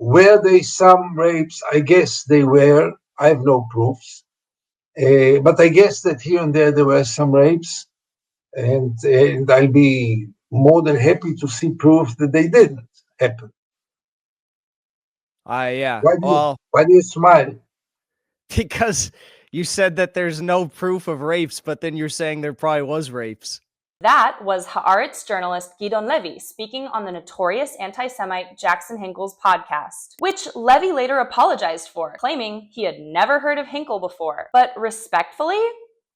Were they some rapes? I guess they were. I have no proofs. But I guess that here and there were some rapes. And I'll be more than happy to see proof that they didn't happen. Yeah. Why do you smile? Because you said that there's no proof of rapes, but then you're saying there probably was rapes. That was Haaretz journalist Gideon Levy speaking on the notorious anti-Semite Jackson Hinkle's podcast, which Levy later apologized for, claiming he had never heard of Hinkle before. But respectfully,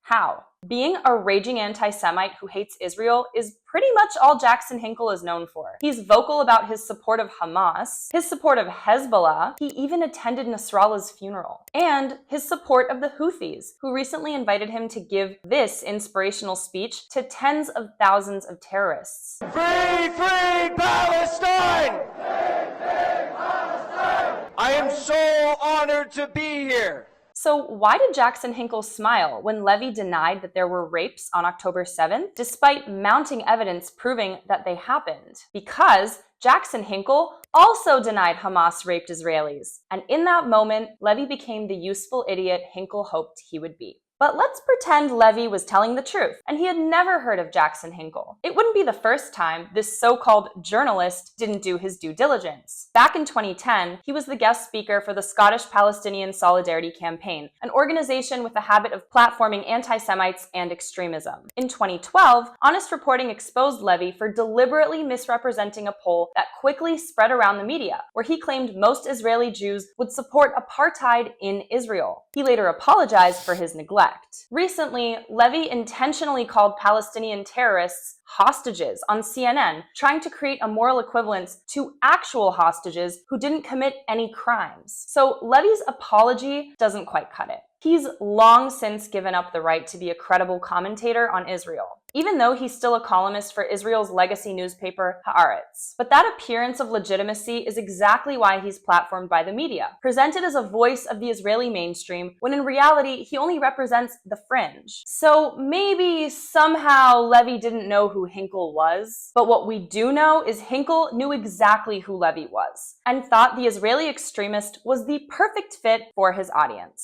how? Being a raging anti-Semite who hates Israel is pretty much all Jackson Hinkle is known for. He's vocal about his support of Hamas, his support of Hezbollah, he even attended Nasrallah's funeral, and his support of the Houthis, who recently invited him to give this inspirational speech to tens of thousands of terrorists. Free, free Palestine! Free, free Palestine! I am so honored to be here. So why did Jackson Hinkle smile when Levy denied that there were rapes on October 7th, despite mounting evidence proving that they happened? Because Jackson Hinkle also denied Hamas raped Israelis. And in that moment, Levy became the useful idiot Hinkle hoped he would be. But let's pretend Levy was telling the truth and he had never heard of Jackson Hinkle. It wouldn't be the first time this so-called journalist didn't do his due diligence. Back in 2010, he was the guest speaker for the Scottish-Palestinian Solidarity Campaign, an organization with a habit of platforming anti-Semites and extremism. In 2012, Honest Reporting exposed Levy for deliberately misrepresenting a poll that quickly spread around the media, where he claimed most Israeli Jews would support apartheid in Israel. He later apologized for his neglect. Recently, Levy intentionally called Palestinian terrorists hostages on CNN, trying to create a moral equivalence to actual hostages who didn't commit any crimes. So Levy's apology doesn't quite cut it. He's long since given up the right to be a credible commentator on Israel, even though he's still a columnist for Israel's legacy newspaper, Haaretz. But that appearance of legitimacy is exactly why he's platformed by the media, presented as a voice of the Israeli mainstream, when in reality, he only represents the fringe. So maybe somehow Levy didn't know who Hinkle was, but what we do know is Hinkle knew exactly who Levy was, and thought the Israeli extremist was the perfect fit for his audience.